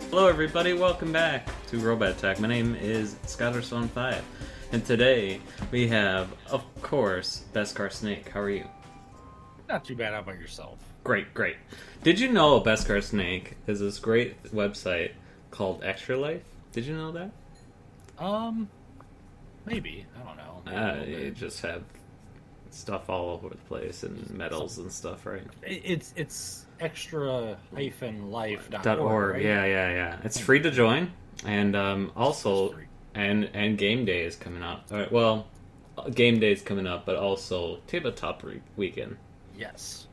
Hello everybody, welcome back to Robot Tech. My name is Scotterstone5, and today we have, of course, Beskar Snake. How are you? Not too bad. How about yourself? Great. Did you know Beskar Snake is this great website called Extra Life? Did you know that? Maybe. I don't know. You just have stuff all over the place and medals and stuff, right? It's extra-life.org. .org. Right? Yeah. It's free to join, and also, and game day is coming up. All right, well, game day is coming up, but also tabletop weekend. Yes.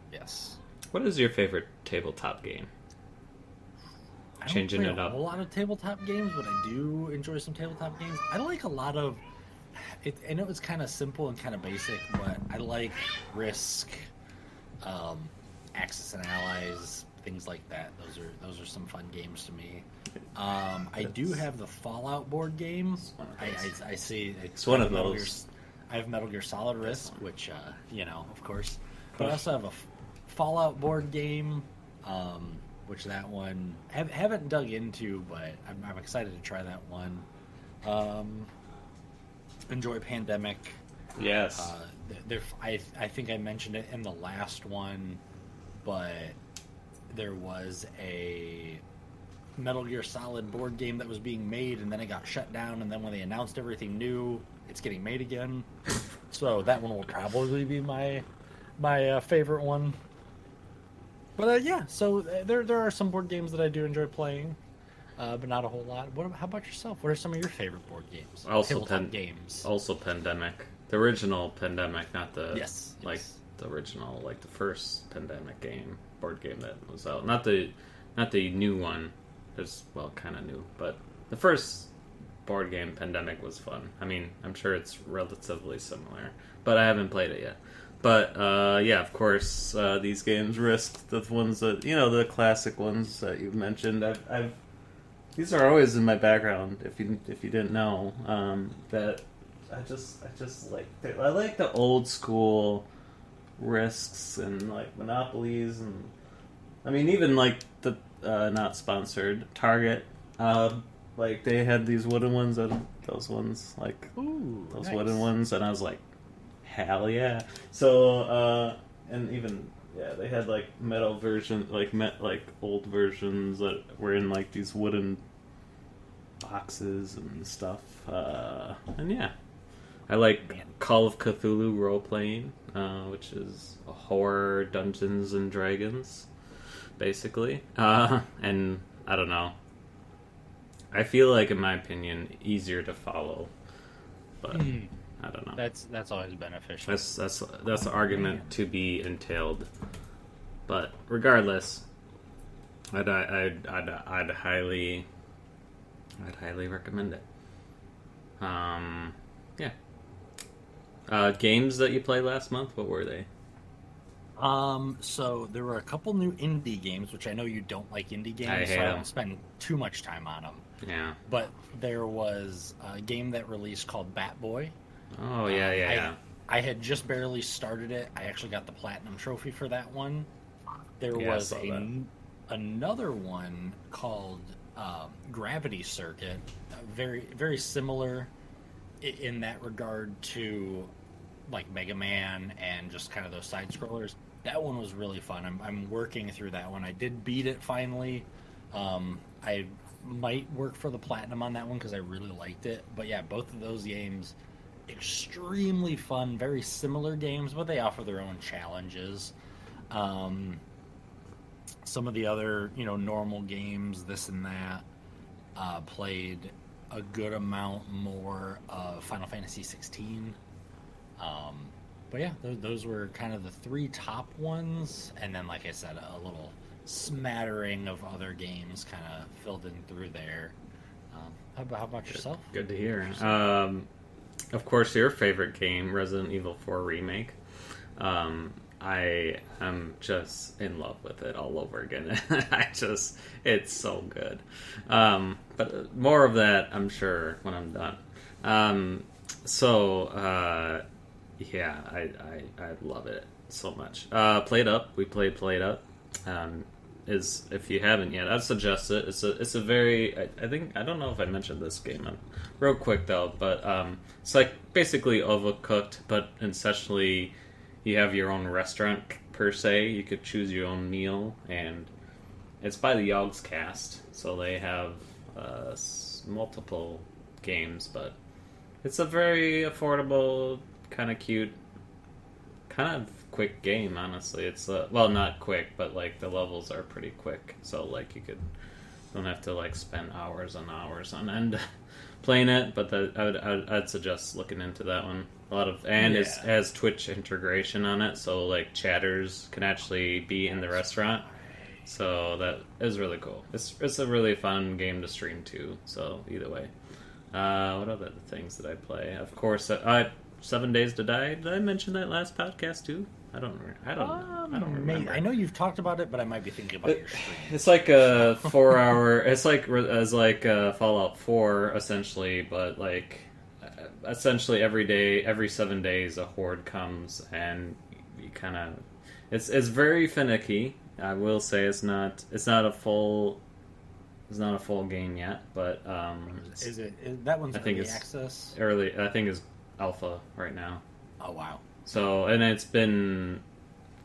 What is your favorite tabletop game? Changing it up. A lot of tabletop games, but I do enjoy some tabletop games. I like a lot of. I know it's kind of simple and kind of basic, but I like Risk, Axis and Allies, things like that. Those are some fun games to me. I do have the Fallout board game. I see it's one of those. I have Metal Gear Solid Risk, which of course. But I also have a Fallout board game, which that one haven't dug into, but I'm excited to try that one. Enjoy Pandemic. Yes. I think I mentioned it in the last one, but there was a Metal Gear Solid board game that was being made, and then it got shut down, and then when they announced everything new, it's getting made again. So that one will probably be my favorite one. But so there are some board games that I do enjoy playing, but not a whole lot. How about yourself? What are some of your favorite board games? Games. Also Pandemic. The original Pandemic, not the the original, like the first Pandemic board game that was out. Not the new one. It's kind of new, but the first board game Pandemic was fun. I mean, I'm sure it's relatively similar, but I haven't played it yet. But of course, these games, Risk, the ones that the classic ones that you've mentioned. I've these are always in my background. If you didn't know, that I just like the old school Risks and like Monopolies, and I mean even like the not sponsored Target. Like they had these wooden ones and those ones nice. Wooden ones, and I was like, hell yeah! So and even they had like metal versions, like old versions that were in like these wooden boxes and stuff. And I like Call of Cthulhu role playing, which is a horror Dungeons and Dragons, basically. And I don't know. I feel like, in my opinion, easier to follow, but I don't know. That's always beneficial. That's an argument to be entailed, but regardless, I'd highly recommend it. Games that you played last month, what were they? So there were a couple new indie games, which I know you don't like indie games, so I don't spend too much time on them. Yeah. But there was a game that released called Bat Boy. Oh, yeah. I had just barely started it. I actually got the Platinum Trophy for that one. There was another one called Gravity Circuit, very, very similar in that regard to like Mega Man and just kind of those side scrollers. That one was really fun. I'm working through that one. I did beat it finally. I might work for the platinum on that one because I really liked it. But yeah, both of those games, extremely fun, very similar games, but they offer their own challenges. Some of the other, normal games, this and that, played a good amount more of Final Fantasy 16. But yeah, those were kind of the three top ones, and then, like I said, a little smattering of other games kind of filled in through there. How about yourself? Good to hear. Of course, your favorite game, Resident Evil 4 Remake. I am just in love with it all over again. It's so good. But more of that, I'm sure, when I'm done. I love it so much. We played Played Up. is, if you haven't yet, I'd suggest it. It's a very, I think, I don't know if I mentioned this game real quick though, but it's like basically Overcooked, but essentially you have your own restaurant per se. You could choose your own meal, and it's by the Yogscast, so they have multiple games, but it's a very affordable, kind of cute, kind of quick game, honestly. It's well, not quick, but like the levels are pretty quick, so like you don't have to like spend hours and hours on end playing it. But I'd suggest looking into that one. It has Twitch integration on it, so like chatters can actually be in the restaurant. So that is really cool. It's a really fun game to stream too. So either way, what other things did I play? Of course, 7 Days to Die. Did I mention that last podcast too? I don't remember. I know you've talked about it, but I might be thinking about your stream. It's like a 4-hour. It's like Fallout 4 essentially, but like essentially every day, every 7 days, a horde comes, and you kind of. It's very finicky. I will say it's not a full game yet, but is that one's early access? Early, I think it's alpha right now. Oh wow! So, and it's been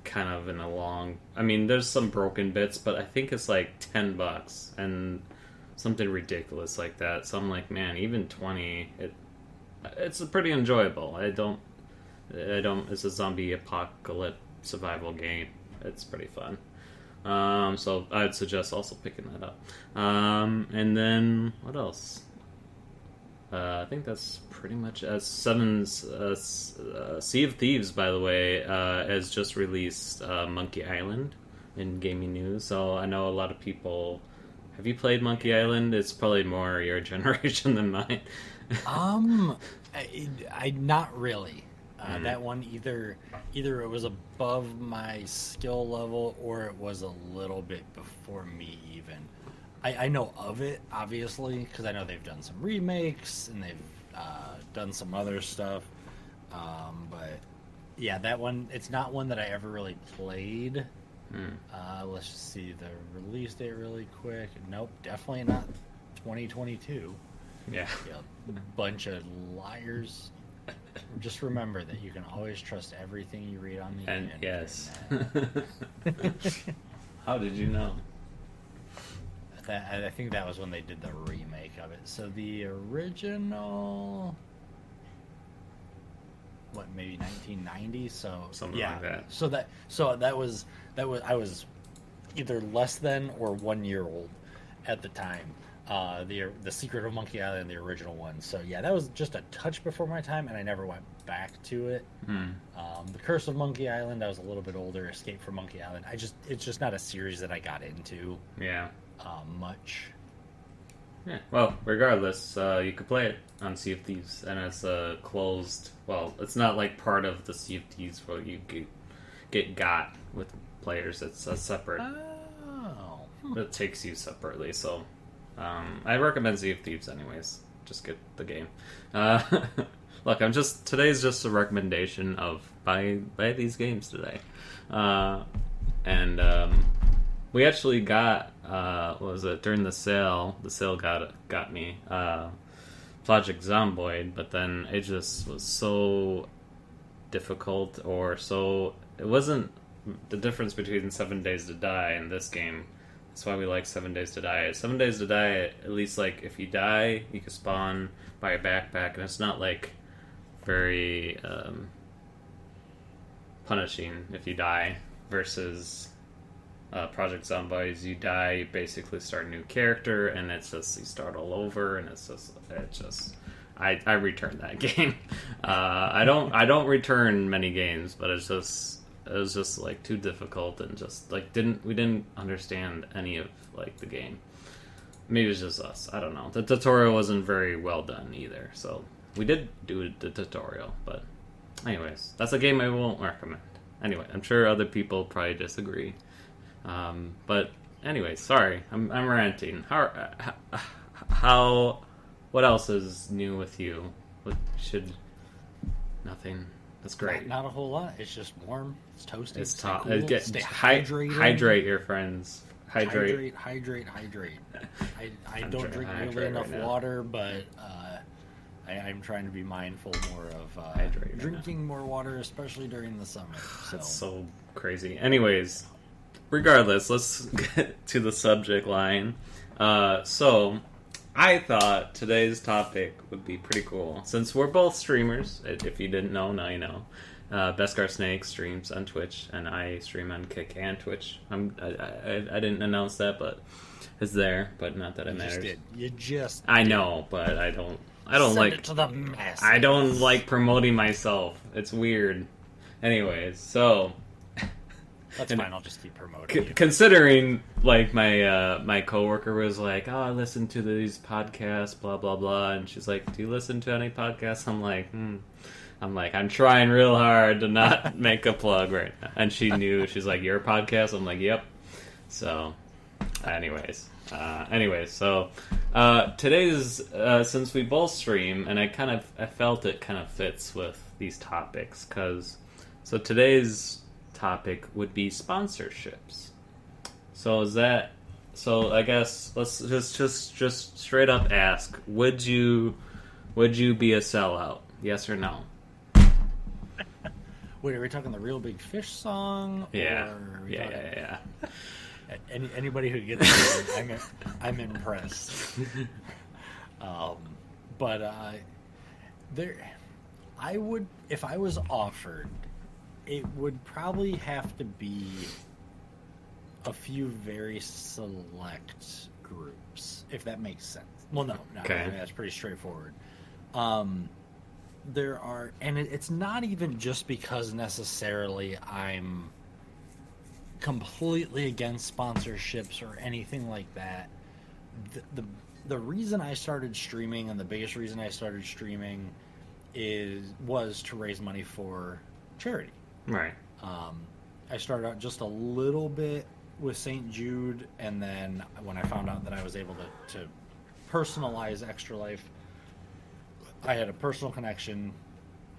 kind of in a long. I mean, there's some broken bits, but I think it's like $10 and something ridiculous like that. So I'm like, man, even 20, it's pretty enjoyable. I don't. It's a zombie apocalypse survival game. It's pretty fun. So I'd suggest also picking that up. And then what else? I think that's pretty much Seven's Sea of Thieves, by the way, has just released Monkey Island in gaming news. So I know a lot of people. Have you played Monkey Island? It's probably more your generation than mine. I not really. That one either it was above my skill level or it was a little bit before me even. I know of it, obviously, because I know they've done some remakes and they've done some other stuff. But yeah, that one, it's not one that I ever really played. Let's just see the release date really quick. Nope, definitely not 2022. Yeah. Bunch of liars. Just remember that you can always trust everything you read on the internet. Yes. How did you know? I think that was when they did the remake of it. So the original, maybe 1990. So something like that. So that was I was either less than or 1 year old at the time. The Secret of Monkey Island, the original one. So yeah, that was just a touch before my time, and I never went back to it. The Curse of Monkey Island, I was a little bit older. Escape from Monkey Island, it's just not a series that I got into. Yeah. Much. Yeah. Well, regardless, you could play it on Sea of Thieves, and it's closed. Well, it's not like part of the Sea of Thieves where you got with players. It's a separate. Oh. It takes you separately, so. I recommend Sea of Thieves anyways. Just get the game. Look, today's just a recommendation of buy these games today. We actually got what was it during the sale? The sale got me Project Zomboid, but then it just was so difficult, it wasn't the difference between 7 Days to Die and this game. That's why we like 7 Days to Die. 7 Days to Die, at least, like, if you die, you can spawn, buy a backpack, and it's not, like, very punishing if you die, versus Project Zomboid. You die, you basically start a new character, and it's just, you start all over, and I returned that game. I don't return many games, but it was just like too difficult, and just like we didn't understand any of like the game. Maybe it's just us. I don't know. The tutorial wasn't very well done either. So we did do the tutorial, but anyways, that's a game I won't recommend. Anyway, I'm sure other people probably disagree. But anyways, sorry, I'm ranting. What else is new with you? Nothing. That's great. Not a whole lot. It's just warm. It's toasty. It's cool. Stay hydrated. Hydrate your friends. Hydrate. I don't drink nearly enough water, but I'm trying to be mindful more of drinking more water, especially during the summer. So. That's so crazy. Anyways, regardless, let's get to the subject line. So, I thought today's topic would be pretty cool. Since we're both streamers, if you didn't know, now you know. Beskar Snake streams on Twitch, and I stream on Kick and Twitch. I didn't announce that, but it's there. But not that it matters. You just I know, but I don't Send like it to the masses. I don't like promoting myself. It's weird. Anyways, so that's fine. I'll just keep promoting. Considering, like, my coworker was like, "Oh, I listen to these podcasts, blah blah blah," and she's like, "Do you listen to any podcasts?" I'm like, I'm trying real hard to not make a plug right now. And she knew. She's like, "Your podcast?" I'm like, "Yep." So, anyways, so today's since we both stream, and I felt it kind of fits with these topics so today's topic would be sponsorships. So I guess let's just straight up ask: Would you be a sellout? Yes or no? Wait, are we talking the Real Big Fish song? Yeah. Or Yeah. Anybody who gets it, I'm impressed. I would, if I was offered, it would probably have to be a few very select groups, if that makes sense. Well, no, okay. I mean, that's pretty straightforward. There are, and it's not even just because necessarily I'm completely against sponsorships or anything like that. The reason I started streaming, and the biggest reason I started streaming, was to raise money for charity. Right. I started out just a little bit with St. Jude, and then when I found out that I was able to personalize Extra Life, I had a personal connection,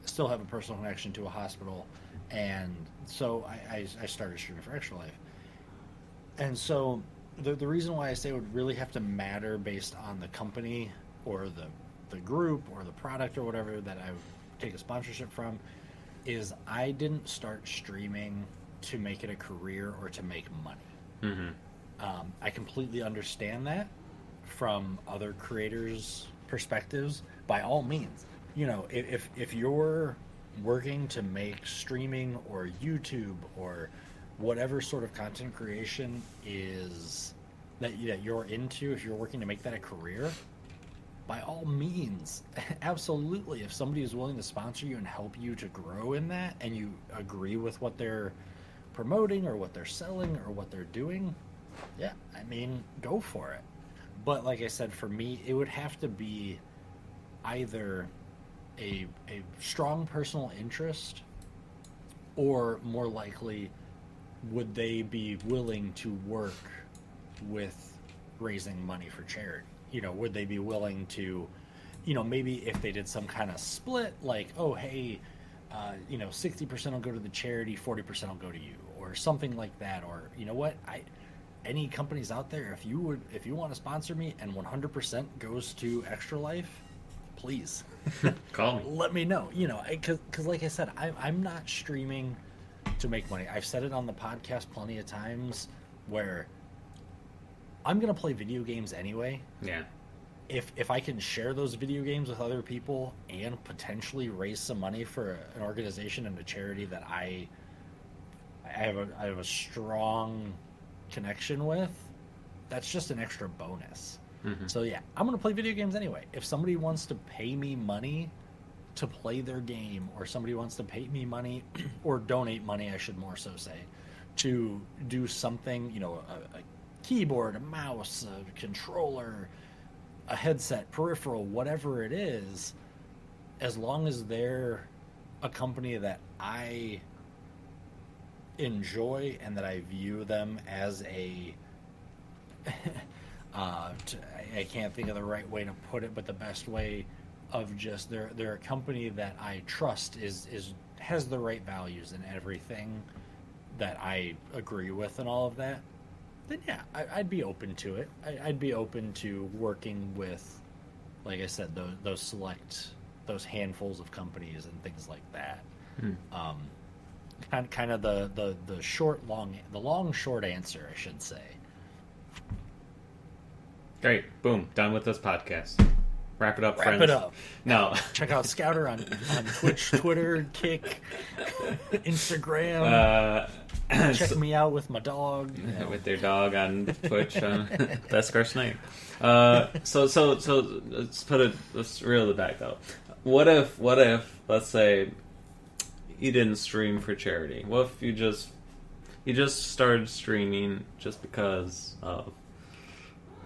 still have a personal connection to a hospital, and so I started streaming for Extra Life. And so the reason why I say it would really have to matter based on the company or the group or the product or whatever that I would take a sponsorship from is I didn't start streaming to make it a career or to make money. Mm-hmm. I completely understand that from other creators' perspectives. By all means, if you're working to make streaming or YouTube or whatever sort of content creation is that you're into, if you're working to make that a career, by all means, absolutely. If somebody is willing to sponsor you and help you to grow in that, and you agree with what they're promoting or what they're selling or what they're doing, yeah, I mean, go for it. But like I said, for me, it would have to be either a strong personal interest, or more likely, would they be willing to work with raising money for charity? Would they be willing to, maybe if they did some kind of split, like, oh, hey, 60% will go to the charity, 40% will go to you, or something like that. Or, you know what, any companies out there, if you want to sponsor me and 100% goes to Extra Life, please call me. Let me know. Because like I said, I'm not streaming to make money. I've said it on the podcast plenty of times where I'm gonna play video games anyway. Yeah. If I can share those video games with other people and potentially raise some money for an organization and a charity that I have a strong connection with, that's just an extra bonus. Mm-hmm. So yeah, I'm going to play video games anyway. If somebody wants to pay me money to play their game, or somebody wants to pay me money or donate money, I should more so say, to do something, a keyboard, a mouse, a controller, a headset, peripheral, whatever it is, as long as they're a company that I enjoy and that I view them as a I can't think of the right way to put it, but the best way of just they're a company that I trust has the right values and everything that I agree with and all of that, then yeah, I'd be open to it. I'd be open to working with, like I said, those handfuls of companies and things like that. Kind of the long short answer, I should say. Great, boom, done with this podcast. Wrap it up, friends. Wrap it up. No. Check out Scouter on Twitch, Twitter, Kick, Instagram. Check me out with my dog. With their dog on Twitch, Beskar Snake. So let's reel it back though. What if, let's say, you didn't stream for charity? What if you just started streaming just because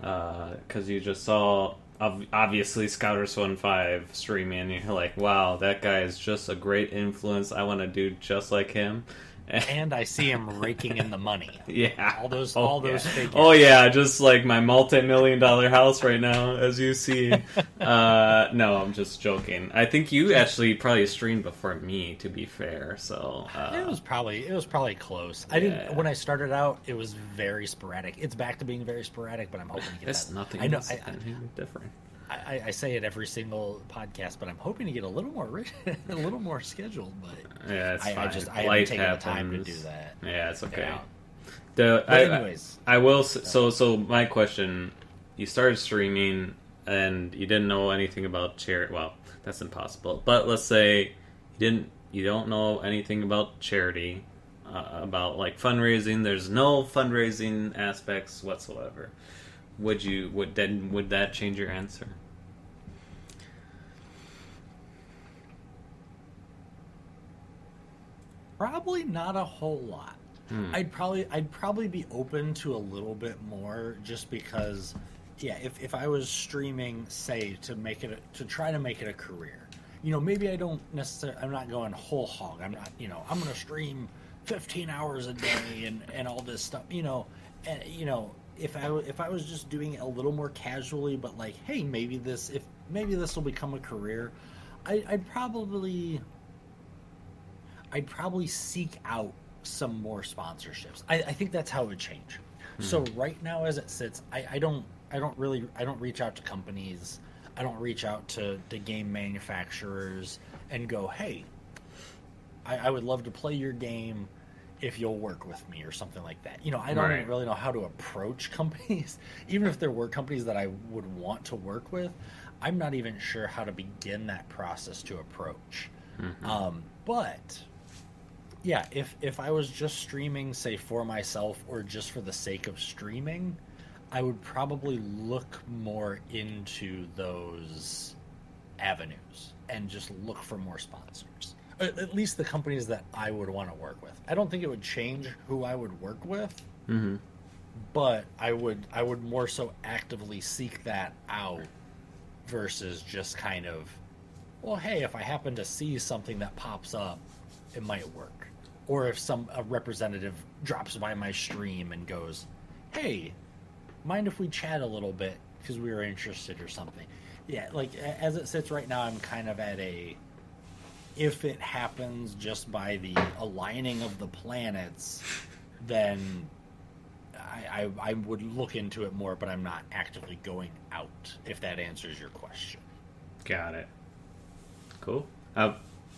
you just saw obviously Scouters15 streaming, and you're like, wow, that guy is just a great influence. I want to do just like him. And I see him raking in the money. Yeah. All those figures. Oh, yeah, just like my multi-million-dollar house right now, as you see. No, I'm just joking. I think you actually probably streamed before me, to be fair, so... It was probably close. I didn't... When I started out, it was very sporadic. It's back to being very sporadic, but I'm hoping to get that... Nothing I know, different. I say it every single podcast, but I'm hoping to get a little more scheduled. But yeah, it's fine. I haven't taken the time to do that. Yeah, it's okay. Anyways, I will. So my question: you started streaming and you didn't know anything about charity. Well, that's impossible. But let's say you don't know anything about charity, about like fundraising. There's no fundraising aspects whatsoever. Would that change your answer? Probably not a whole lot. I'd probably be open to a little bit more, just because, yeah. If I was streaming, say, to try to make it a career, maybe I don't necessarily. I'm not going whole hog. I'm not. I'm going to stream 15 hours a day and all this stuff. And if I was just doing it a little more casually, but like, hey, maybe this will become a career, I'd probably seek out some more sponsorships. I think that's how it would change. So right now, as it sits, I don't reach out to companies. I don't reach out to game manufacturers and go, hey, I would love to play your game if you'll work with me or something like that. I don't even really know how to approach companies. Even if there were companies that I would want to work with, I'm not even sure how to begin that process to approach. But yeah, if I was just streaming, say, for myself or just for the sake of streaming, I would probably look more into those avenues and just look for more sponsors. At least the companies that I would want to work with. I don't think it would change who I would work with, but I would more so actively seek that out versus just kind of, well, hey, if I happen to see something that pops up, it might work. Or if a representative drops by my stream and goes, hey, mind if we chat a little bit because we were interested or something. Yeah, like as it sits right now, I'm kind of at a, if it happens just by the aligning of the planets, then I would look into it more, but I'm not actively going out, if that answers your question. Got it. Cool.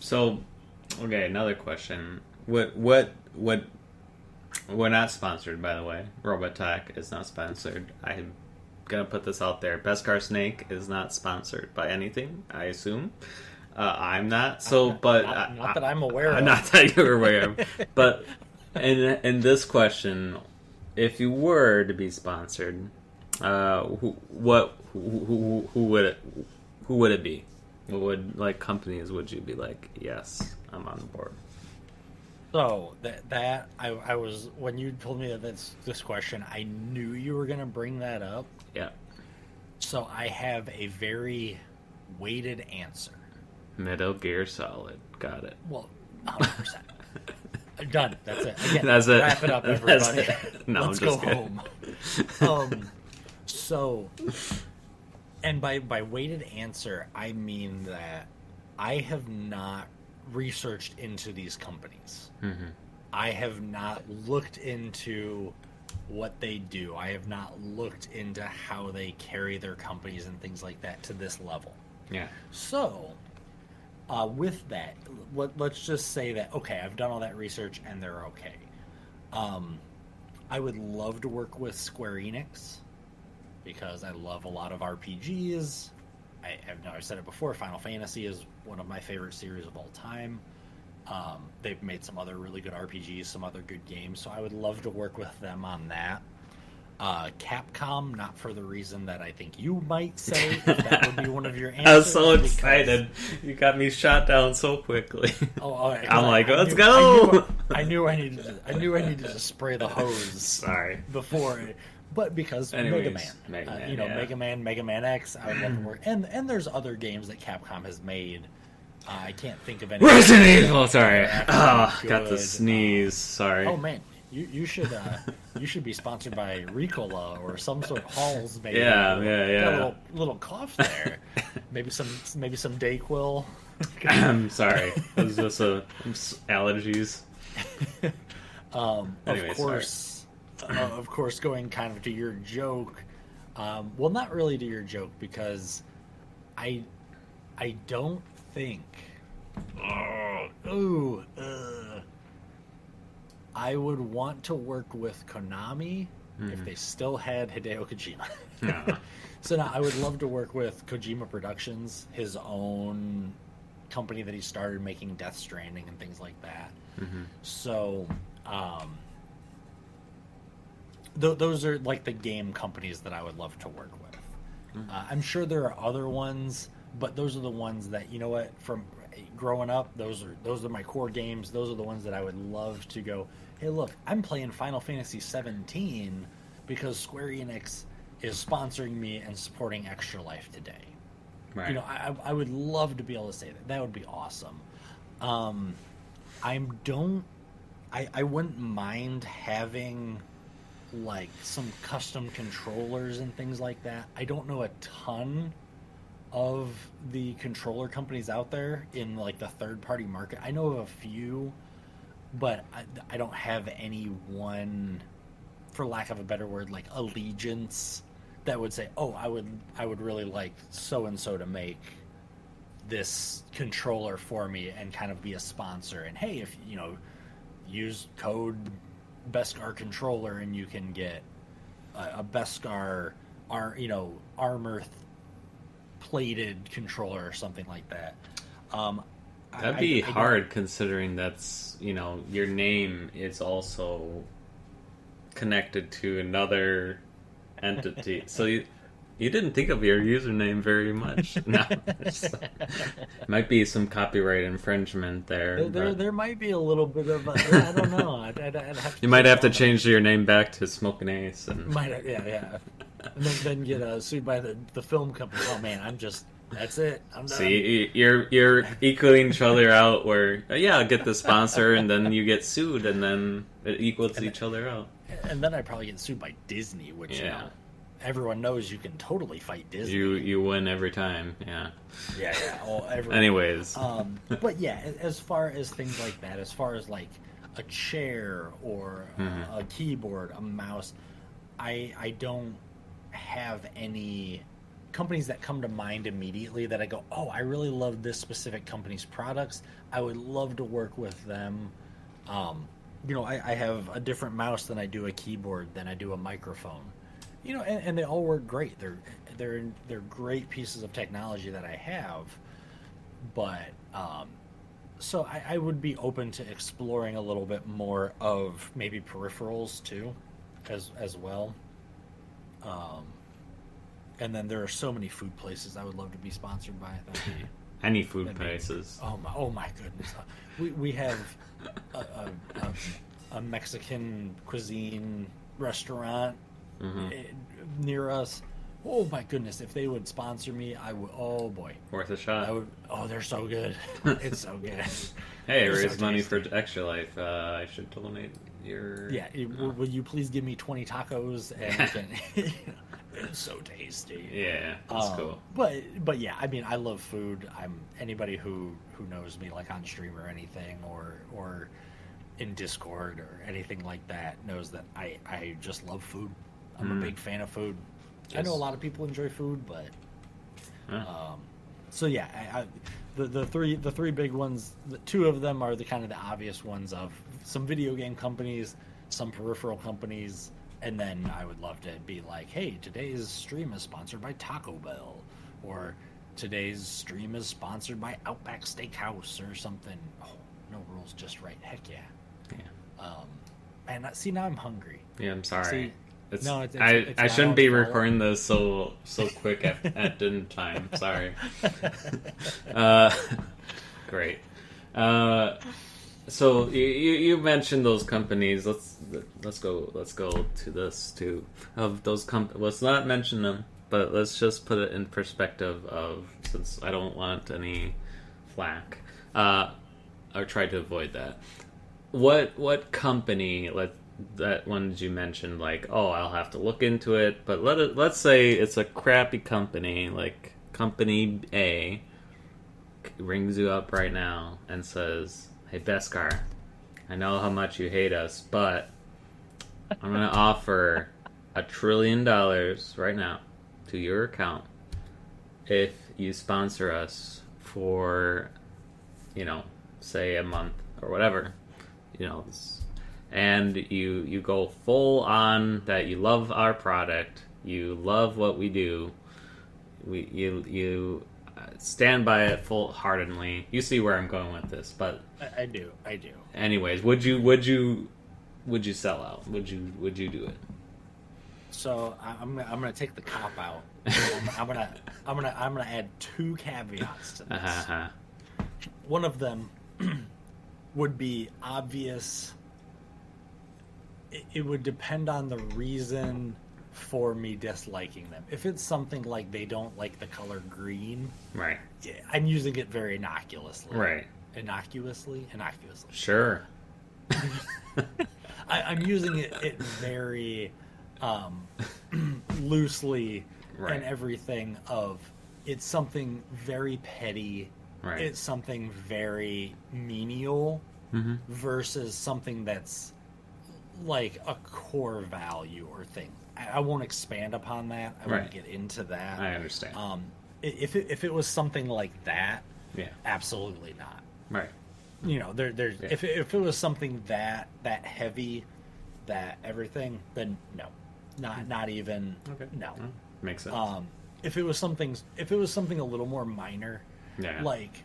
So, okay, another question. What we're not sponsored, by the way. Robotech is not sponsored. I'm gonna put this out there. Beskar Snake is not sponsored by anything, I assume. I'm not. So, but not that I'm aware of. Not that you're aware of. But in this question, if you were to be sponsored, who would it be? What would companies would you be like? Yes, I'm on board. So that I was, when you told me that this question, I knew you were going to bring that up. Yeah. So I have a very weighted answer. Metal Gear Solid. Got it. Well, 100%. Done. That's it. Again, that's it. Wrap it up, everybody. No, let's go home. So, and by weighted answer, I mean that I have not researched into these companies. I have not looked into what they do. I have not looked into how they carry their companies and things like that to this level. Yeah. So, with that, let's just say that, okay, I've done all that research and they're okay. I would love to work with Square Enix because I love a lot of RPGs. I've said it before, Final Fantasy is one of my favorite series of all time. They've made some other really good RPGs, some other good games, so I would love to work with them on that. Capcom, not for the reason that I think you might say, if that would be one of your answers. I was so excited. You got me shot down so quickly. I'm like, let's go! I knew I needed to spray the hose. Sorry. Before, but because Anyways, Mega Man, Mega Man X, I would love to work. And there's other games that Capcom has made. I can't think of any. Resident Evil. Sorry. Oh, got the sneeze. Sorry. Oh man. You should be sponsored by Ricola or some sort of Halls, maybe. Yeah. Got a little cough there. maybe some Dayquil. I'm sorry. It was just allergies. Anyway, of course, going kind of to your joke. Well, not really to your joke because I don't think. I would want to work with Konami if they still had Hideo Kojima. Yeah. So now I would love to work with Kojima Productions, his own company that he started making Death Stranding and things like that. Mm-hmm. So those are like the game companies that I would love to work with. Mm-hmm. I'm sure there are other ones, but those are the ones that, you know what, from growing up, those are my core games. Those are the ones that I would love to go, hey, look, I'm playing Final Fantasy 17 because Square Enix is sponsoring me and supporting Extra Life today. Right. You know, I would love to be able to say that. That would be awesome. I wouldn't mind having like some custom controllers and things like that. I don't know a ton of the controller companies out there in like the third party market. I know of a few, but I don't have any one, for lack of a better word, like allegiance that would say, oh, I would really like so and so to make this controller for me and kind of be a sponsor. And hey, if you know, use code Beskar controller and you can get a Beskar armor plated controller or something like that. That'd be hard considering that's, you know, your name is also connected to another entity. So you didn't think of your username very much. No, might be some copyright infringement there. There might be a little bit of I don't know. I'd have to you might have to change your name back to Smoking Ace. And... yeah. And then get sued by the film company. Oh man, that's it. I'm done. See, you're equaling each other out. Where I'll get the sponsor, and then you get sued, and then it equals each other out. And then I probably get sued by Disney, which you know, everyone knows you can totally fight Disney. You win every time. Yeah. Yeah. Anyways. But yeah, as far as things like that, as far as like a chair or a keyboard, a mouse, I don't have any companies that come to mind immediately that I go, oh, I really love this specific company's products. I would love to work with them. You know, I have a different mouse than I do a keyboard, than I do a microphone. You know, and they all work great. They're great pieces of technology that I have. But so I would be open to exploring a little bit more of maybe peripherals too, as well. And then there are so many food places I would love to be sponsored by. Any food places. Oh my goodness. We have a Mexican cuisine restaurant near us. Oh my goodness! If they would sponsor me, I would. Oh boy, worth a shot. I would. Oh, they're so good. It's so good. Hey, raise money for Extra Life. I should donate your. Yeah, will you please give me 20 tacos and we can. It's so tasty. Yeah, that's cool. But yeah, I mean, I love food. I'm anybody who knows me, like on stream or anything, or in Discord or anything like that knows that I just love food. I'm a big fan of food. Yes. I know a lot of people enjoy food, but so yeah, the three big ones. The two of them are the kind of the obvious ones of some video game companies, some peripheral companies, and then I would love to be like, hey, today's stream is sponsored by Taco Bell, or today's stream is sponsored by Outback Steakhouse or something. Oh, no rules, just right. Heck yeah. And see, now I'm hungry. Yeah, I'm sorry. See, I shouldn't be recording this so quick at dinner time. Sorry. Great. So you mentioned those companies. Let's go to this too. Of those let's not mention them, but let's just put it in perspective of, since I don't want any flack. Or try to avoid that. What company, that one did you mention, like, oh, I'll have to look into it, but let's say it's a crappy company, like Company A rings you up right now and says, hey, Beskar, I know how much you hate us, but I'm going to offer $1 trillion right now to your account if you sponsor us for, say a month or whatever, and you go full on that you love our product, you love what we do, you stand by it full-heartedly. You see where I'm going with this, but I do. Anyways, would you sell out? Would you do it? So I'm gonna take the cop out. I'm gonna add two caveats to this. One of them would be obvious. It would depend on the reason for me disliking them. If it's something like they don't like the color green, right? Yeah, I'm using it very innocuously. Right. Innocuously. Sure. I'm using it very loosely, right. And everything of it's something very petty. Right. It's something very menial versus something that's like a core value or thing. I won't expand upon that. I won't get into that. I understand. If it was something like that, yeah, absolutely not. Right. There's if it was something that heavy, that everything, then no, not even. Okay. No. Makes sense. If it was something a little more minor. Yeah. Like,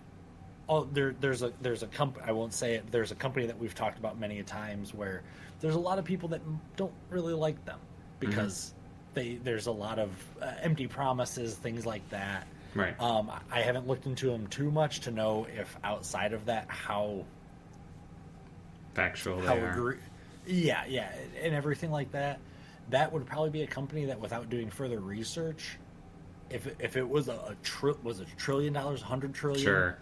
there's a company. I won't say it. There's a company that we've talked about many times where there's a lot of people that don't really like them because there's a lot of empty promises, things like that. Right. I haven't looked into them too much to know if outside of that how factual they are. Yeah, and everything like that. That would probably be a company that, without doing further research. If it was was it $1 trillion, 100 trillion? Sure.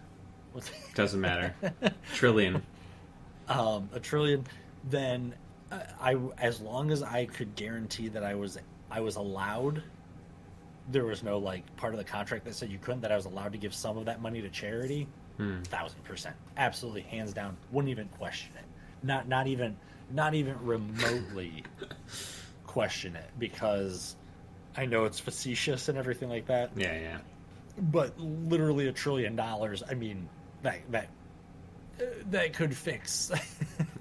Doesn't matter. Trillion. $1 trillion. Then as long as I could guarantee that I was allowed, there was no part of the contract that said you couldn't, that I was allowed to give some of that money to charity. 1,000%, absolutely, hands down, wouldn't even question it. Not even remotely question it, because I know it's facetious and everything like that. Yeah. But literally $1 trillion. I mean, that could fix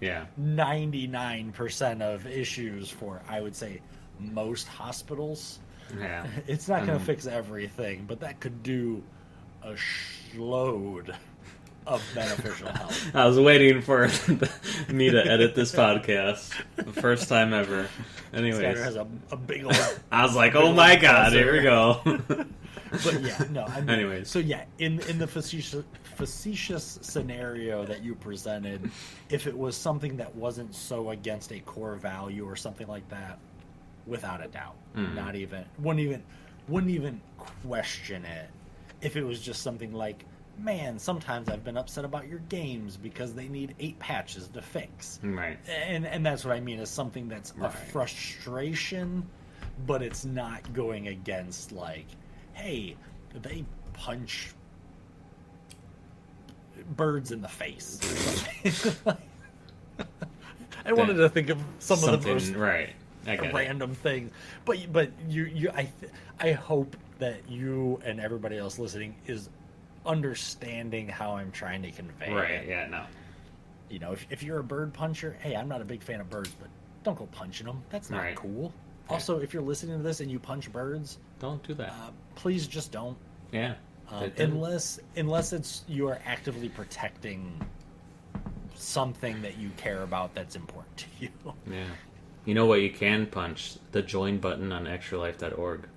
99% of issues for, I would say, most hospitals. Yeah. It's not going to fix everything, but that could do a load of beneficial help. I was waiting for me to edit this podcast. The first time ever. Anyways. Skyler has a big old... I was like, oh my god, here we go. But yeah, no, I mean... Anyways. So yeah, in the facetious scenario that you presented, if it was something that wasn't so against a core value or something like that, without a doubt, wouldn't even question it. If it was just something like, man, sometimes I've been upset about your games because they need 8 patches to fix. Right. And that's what I mean, is something that's a frustration, but it's not going against, hey, they punch birds in the face. I wanted to think of some of the most right. random things, but I hope that you and everybody else listening is understanding how I'm trying to convey. Right? It. Yeah. No. You know, if you're a bird puncher, hey, I'm not a big fan of birds, but don't go punching them. That's not cool. Yeah. Also, if you're listening to this and you punch birds, don't do that. Please just don't. Yeah. Unless it's you are actively protecting something that you care about that's important to you. Yeah. You know what you can punch? The join button on extralife.org.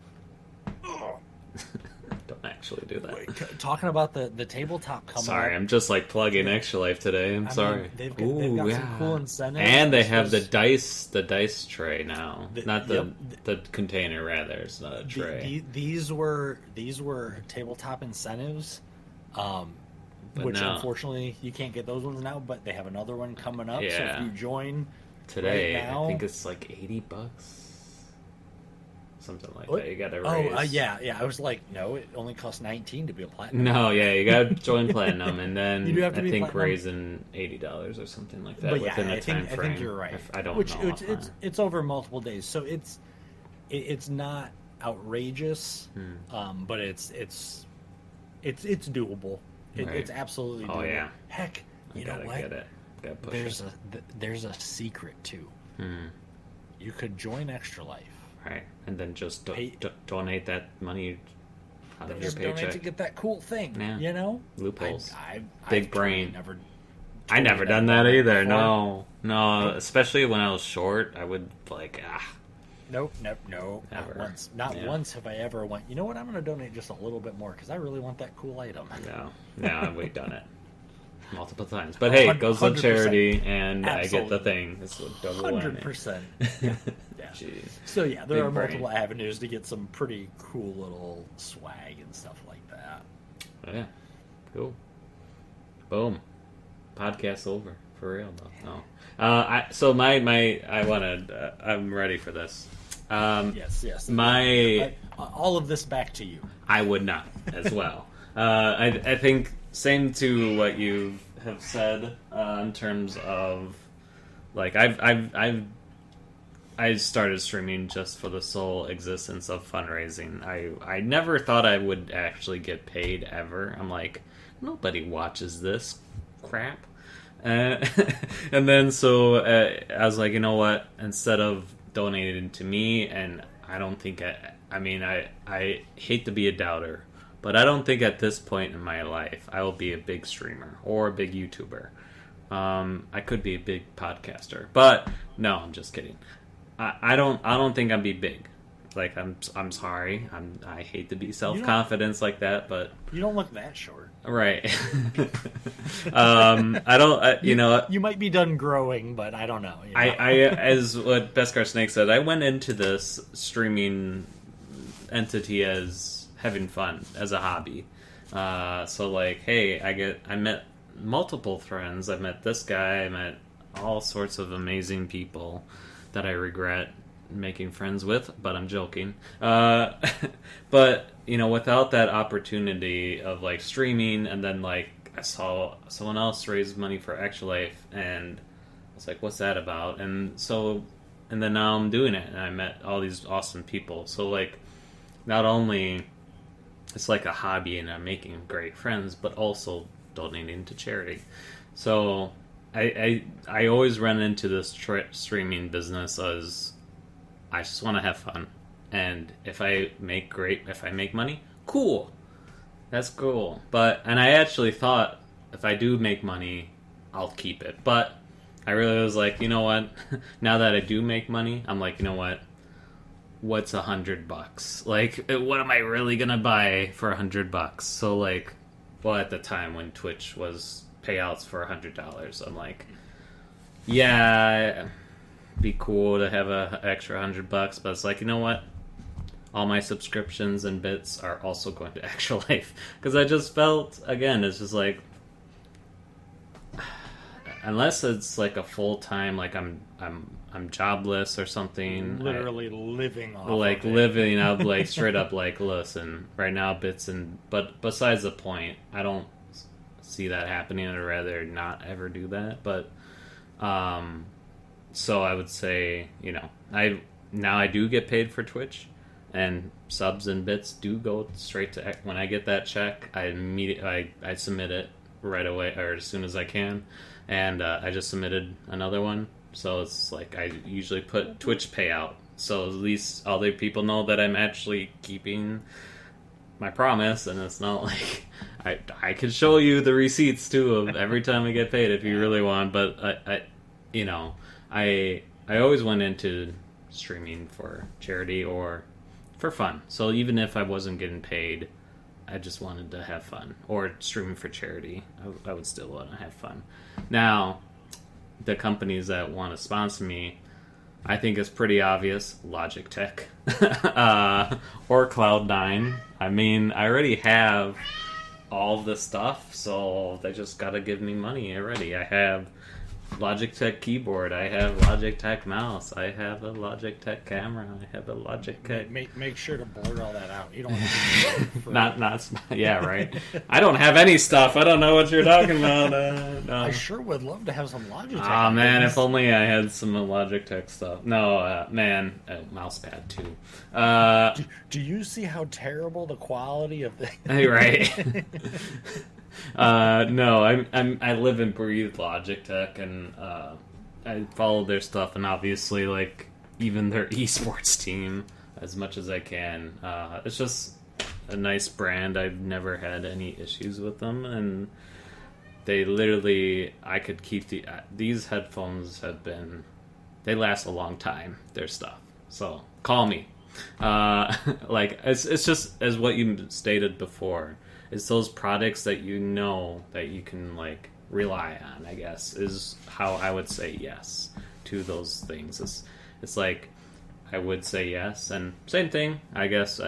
Don't actually do that. Wait, talking about the tabletop coming Sorry, up. I'm just like plugging Extra Life today. I'm sorry. They've got some cool incentives. And they have the dice tray now. Not the container, rather. It's not a tray. These were tabletop incentives, which unfortunately you can't get those ones now, but they have another one coming up. Yeah. So if you join today, right now, I think it's like $80. Something like that. You got to raise. Yeah. I was like, no, it only costs $19 to be a platinum. No, yeah, you got to join platinum, and then you do have to I think platinum. raising $80 or something like that but within a time frame. I think you're right. I don't know. It's over multiple days, so it's not outrageous, but it's doable. It's absolutely doable. Oh yeah. Heck, you know what? Get it. There's a secret too. You could join Extra Life. Right, and then just donate that money out of your paycheck. Donate to get that cool thing, you know? Loopholes. Big brain. I never done that either, no, especially when I was short, I would Nope. Never. Not once have I ever went, you know what, I'm going to donate just a little bit more, because I really want that cool item. No, we've done it. Multiple times, but hey, it goes on charity, and absolutely. I get the thing. It's 100%. Yeah. So there are multiple avenues to get some pretty cool little swag and stuff like that. Yeah, cool. Boom. Podcast over for real though. No. I'm ready for this. Yes. All of this back to you. I would not as well. I think. Same to what you have said in terms of like I started streaming just for the sole existence of fundraising. I never thought I would actually get paid ever. I'm like, nobody watches this crap. And then so I was like, you know what? Instead of donating to me, and I don't think I hate to be a doubter. But I don't think at this point in my life I will be a big streamer or a big YouTuber. I could be a big podcaster, but no, I'm just kidding. I don't think I'll be big. Like I'm sorry. I hate to be self-confident like that, but you don't look that short. Right. I don't. You might be done growing, but I don't know. I as what Beskar Snake said, I went into this streaming entity as having fun as a hobby. So like, hey, I met multiple friends. I met this guy. I met all sorts of amazing people that I regret making friends with, but I'm joking. But without that opportunity of like streaming, and then like I saw someone else raise money for Extra Life, and I was like, what's that about? And then now I'm doing it, and I met all these awesome people. So like, not only it's like a hobby and I'm making great friends, but also donating to charity. So I always run into this streaming business as I just want to have fun. And if I make money, cool. That's cool. And I actually thought if I do make money, I'll keep it. But I really was like, you know what? Now that I do make money, I'm like, you know what? What's $100? Like, what am I really gonna buy for $100? So like, well, at the time when Twitch was payouts for $100, I'm like, yeah, be cool to have a extra $100, but it's like, you know what? All my subscriptions and bits are also going to Extra Life, because I just felt, again, it's just like, unless it's like a full time, like I'm jobless or something. Literally living off. Like of it. living out, like straight up, like listen, right now but besides the point, I don't see that happening. I'd rather not ever do that. But So I would say, I do get paid for Twitch, and subs and bits do go straight to when I get that check. I submit it right away or as soon as I can, and I just submitted another one. So it's like I usually put Twitch payout, so at least other people know that I'm actually keeping my promise, and it's not like I can show you the receipts too of every time I get paid if you really want. But I always went into streaming for charity or for fun. So even if I wasn't getting paid, I just wanted to have fun. Or streaming for charity, I would still want to have fun. Now, the companies that want to sponsor me, I think it's pretty obvious. Logitech or Cloud9. I mean, I already have all the stuff, so they just gotta give me money already. I have Logitech keyboard, I have Logitech mouse, I have a Logitech camera, I have a Logitech... Make sure to blur all that out. You don't have to not yeah, right. I don't have any stuff. I don't know what you're talking about. No. I sure would love to have some Logitech. Oh, man, if only I had some Logitech stuff. No, man, mouse pad, too. Do you see how terrible the quality of the... Right. No, I live and breathe Logitech, and I follow their stuff, and obviously, like, even their esports team as much as I can. It's just a nice brand. I've never had any issues with them, and they literally, I could keep these headphones they last a long time, their stuff. So call me. Like it's just as what you stated before. It's those products that that you can like rely on, I guess, is how I would say yes to those things. It's like I would say yes, and same thing, I guess,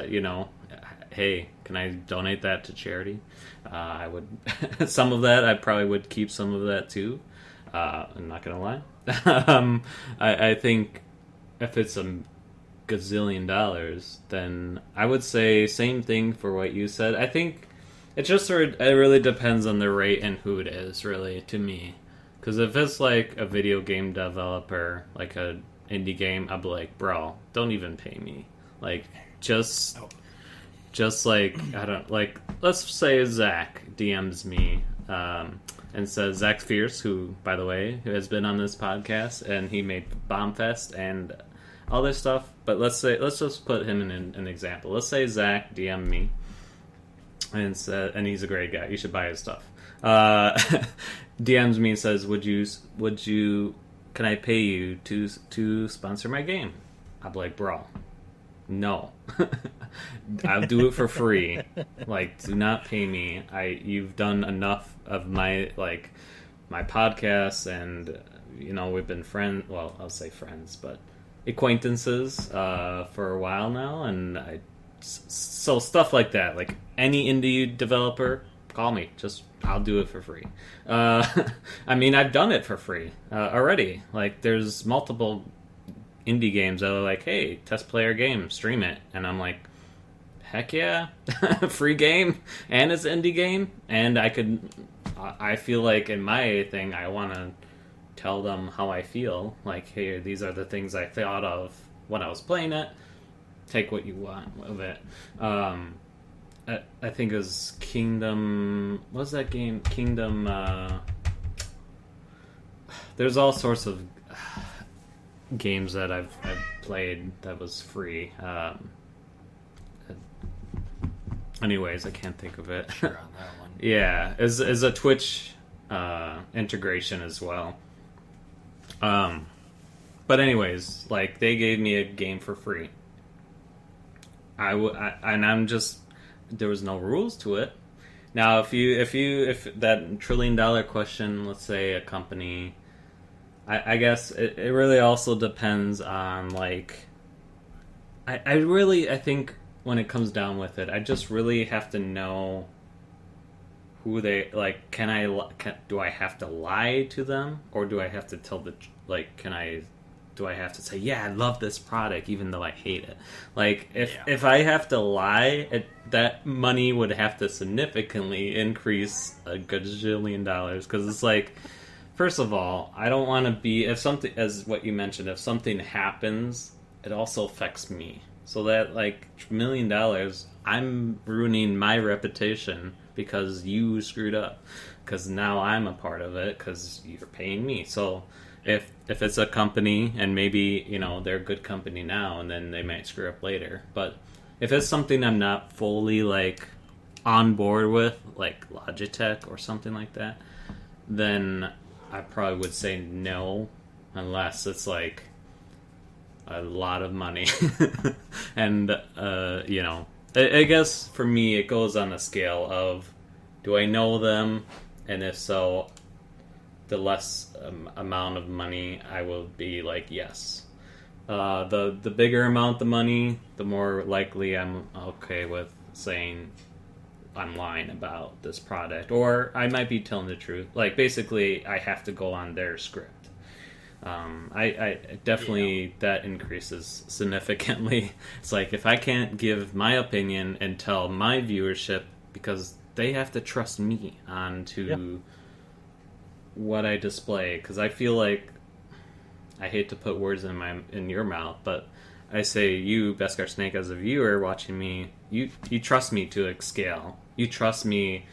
hey, can I donate that to charity? I would, some of that, I probably would keep some of that too. I'm not gonna lie. I think if it's a gazillion dollars, then I would say same thing for what you said. I think it really depends on the rate and who it is, really, to me. Because if it's like a video game developer, like a indie game, I'd be like, bro, don't even pay me. Like, just like, I don't, like, let's say Zach DMs me and says, Zach Fierce, who, by the way, who has been on this podcast, and he made Bombfest and all this stuff. But let's just put him in an example. Let's say Zach DM'd me and he's a great guy. You should buy his stuff. DMs me and says, can I pay you to sponsor my game? I'm like, bro, no. I'll do it for free. Like, do not pay me. You've done enough of my podcasts, and we've been friends. Well, I'll say friends, but acquaintances for a while now, and so stuff like that. Like any indie developer, call me. I'll do it for free. I mean, I've done it for free already. Like, there's multiple indie games that are like, hey, test player game, stream it. And I'm like, heck yeah, free game, and it's an indie game. And I feel like in my thing, I want to tell them how I feel. Like, hey, these are the things I thought of when I was playing it. Take what you want of it. I think it was Kingdom... What was that game? Kingdom... There's all sorts of games that I've played that was free. Anyways, I can't think of it. Sure, on that one. Yeah, is a Twitch integration as well. But anyways, like, they gave me a game for free. There was no rules to it. Now, if that $1 trillion question, let's say a company, I guess it really also depends on, like, I think when it comes down with it, I just really have to know who they, like, do I have to lie to them, or do I have to tell do I have to say, yeah, I love this product, even though I hate it? Like, if I have to lie, that money would have to significantly increase $1 gajillion, because it's like, first of all, I don't want to be, if something, as what you mentioned, if something happens, it also affects me. So that, like, $1 million, I'm ruining my reputation because you screwed up. Because now I'm a part of it because you're paying me. So if it's a company, and maybe, you know, they're a good company now, and then they might screw up later. But if it's something I'm not fully, like, on board with, like Logitech or something like that, then I probably would say no, unless it's, like, a lot of money. And, you know, I guess for me it goes on a scale of, do I know them? And if so, the less amount of money, I will be like, yes. The bigger amount of money, the more likely I'm okay with saying I'm lying about this product. Or I might be telling the truth. Like, basically, I have to go on their script. I definitely, that increases significantly. It's like, if I can't give my opinion and tell my viewership, because they have to trust me on to what I display. Because I feel like, I hate to put words in your mouth, but I say, you, Beskar Snake, as a viewer watching me, you trust me to a scale. You trust me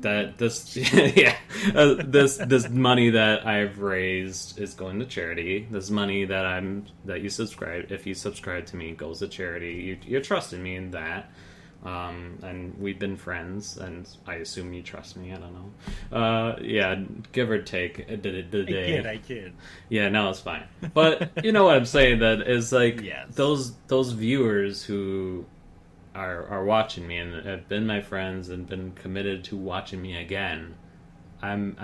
that this this money that I've raised is going to charity. This money that you subscribe, if you subscribe to me, goes to charity. You're trusting me in that. And we've been friends, and I assume you trust me. I don't know. Yeah, give or take a day. I kid. Yeah, no, it's fine. But you know what I'm saying? That is like, yes. those viewers who are watching me and have been my friends and been committed to watching me again. I'm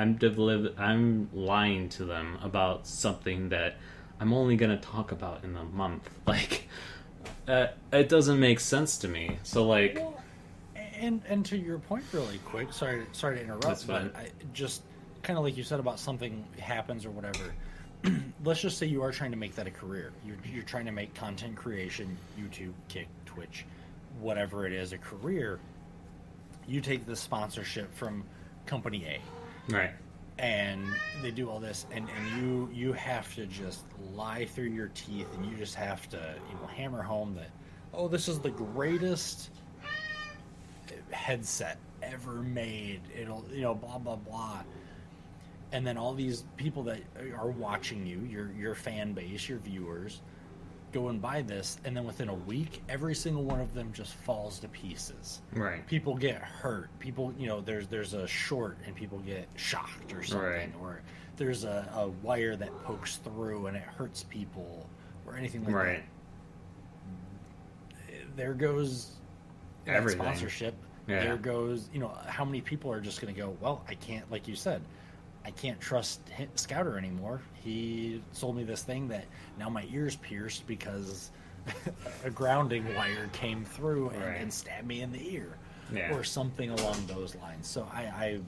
lying to them about something that I'm only gonna talk about in a month. Like, it doesn't make sense to me. So, like, well, and to your point, really quick. Sorry to interrupt, but just kind of like you said about something happens or whatever. Let's just say you are trying to make that a career. You're trying to make content creation, YouTube, Kick, Twitch, whatever it is, a career. You take the sponsorship from company A, right? And they do all this, and you have to just lie through your teeth, and you just have to, you know, hammer home that, oh, this is the greatest headset ever made. It'll, you know, blah blah blah. And then all these people that are watching you, your fan base, your viewers, go and buy this, and then within a week, every single one of them just falls to pieces. Right. People get hurt. People, you know, there's a short and people get shocked or something, right. Or there's a wire that pokes through and it hurts people, or anything like right. that. There goes everything. Sponsorship. Yeah. There goes, you know, how many people are just going to go, well, I can't, like you said, I can't trust Scouter anymore. He sold me this thing that now my ear's pierced because a grounding wire came through and stabbed me in the ear, or something along those lines. So I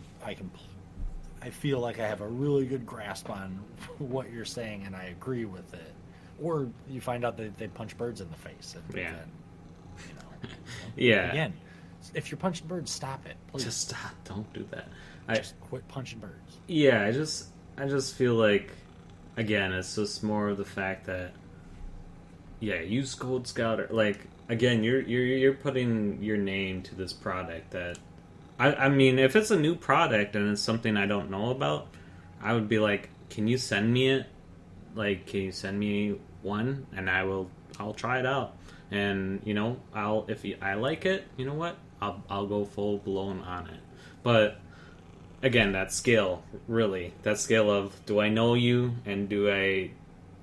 feel like I have a really good grasp on what you're saying, and I agree with it. Or you find out that they punch birds in the face, and then, you know, yeah. Again, if you're punching birds, stop it. Please. Just stop. Don't do that. Just quit punching birds. Yeah, I just feel like, again, it's just more of the fact that, use Gold Scouter. Like, again, you're putting your name to this product that, I mean, if it's a new product and it's something I don't know about, I would be like, can you send me it? Like, can you send me one? And I'll try it out. And, you know, if I like it, you know what? I'll go full blown on it. But again, that scale of, do I know you, and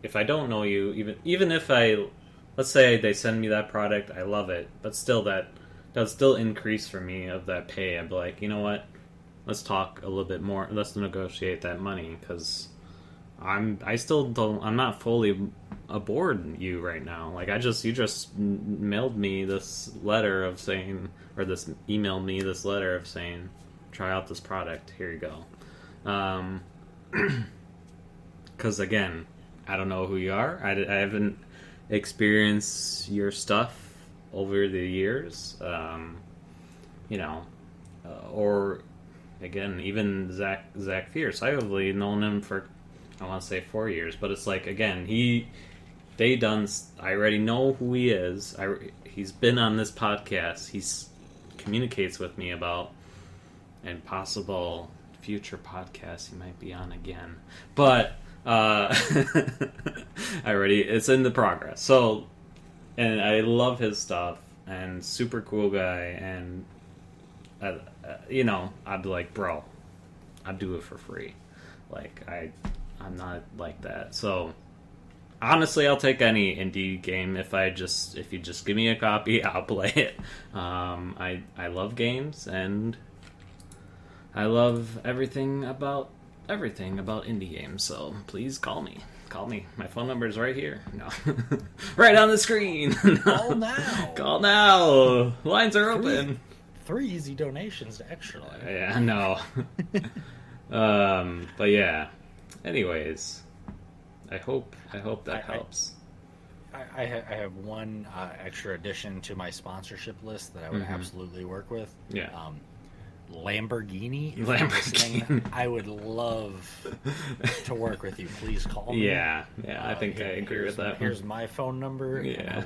if I don't know you, even if let's say they send me that product, I love it, but still that'll still increase for me of that pay. I'd be like, you know what, let's talk a little bit more, let's negotiate that money, because I'm not fully aboard you right now. Like, you just mailed me this letter of saying, or emailed me this letter of saying, try out this product, here you go. Because again, I don't know who you are. I haven't experienced your stuff over the years, you know, or again, even Zach Fierce, I've really known him for, I want to say 4 years, but it's like, again, I already know who he is. He's been on this podcast. He's communicates with me about and possible future podcasts he might be on again. But it's in the progress. So, and I love his stuff and super cool guy. And I'd be like, bro, I'd do it for free. Like I'm not like that. So. Honestly, I'll take any indie game if you just give me a copy, I'll play it. I love games and I love everything about indie games. So please call me. My phone number is right here. No, right on the screen. No. Call now. Call now. Lines are open. 3 easy donations to Extra Life. Yeah, no. But yeah. Anyways. I hope that helps. I have one extra addition to my sponsorship list that I would absolutely work with. Yeah. Lamborghini. If you're listening, I would love to work with you. Please call me. Yeah. I think I agree with that. Here's my phone number. Yeah.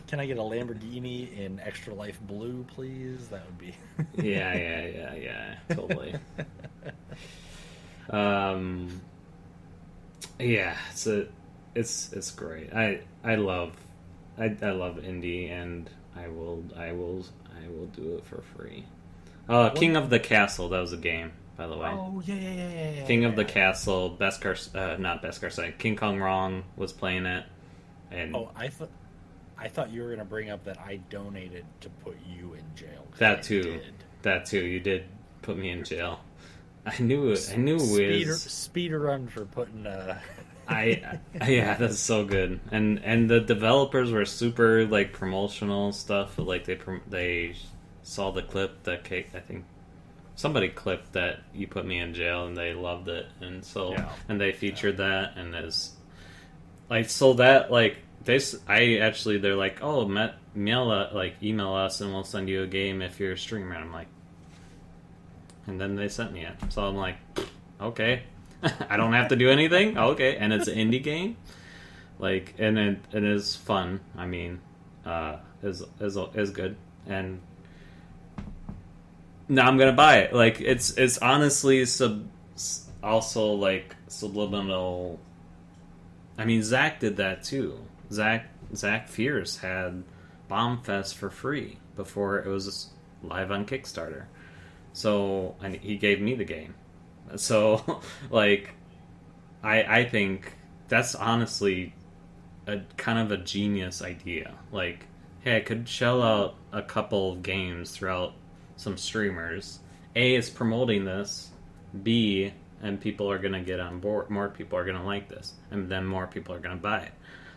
Can I get a Lamborghini in Extra Life Blue, please? That would be. Yeah. Totally. Yeah, it's great. I love indie, and I will do it for free. King of the Castle, that was a game, by the way. Oh yeah. King of the Castle, not Beskar Snake, King Kong Wrong was playing it, and I thought you were gonna bring up that I donated to put you in jail. That too. You did put me in jail. I knew speed run for putting yeah, that's so good. And the developers were super like promotional stuff. Like they saw the clip that I think somebody clipped that you put me in jail, and they loved it, and so and they featured that, and as like so that like they're like, oh, email us and we'll send you a game if you're a streamer. And I'm like. And then they sent me it. So I'm like, okay. I don't have to do anything? Okay. And it's an indie game. Like, and it is fun. I mean, is good. And now I'm going to buy it. Like, it's honestly also like subliminal. I mean, Zach did that too. Zach Fierce had Bombfest for free before it was live on Kickstarter. So, and he gave me the game. So, like, I think that's honestly a kind of a genius idea. Like, hey, I could shell out a couple of games throughout some streamers. A, it's promoting this. B, and people are going to get on board. More people are going to like this. And then more people are going to buy it.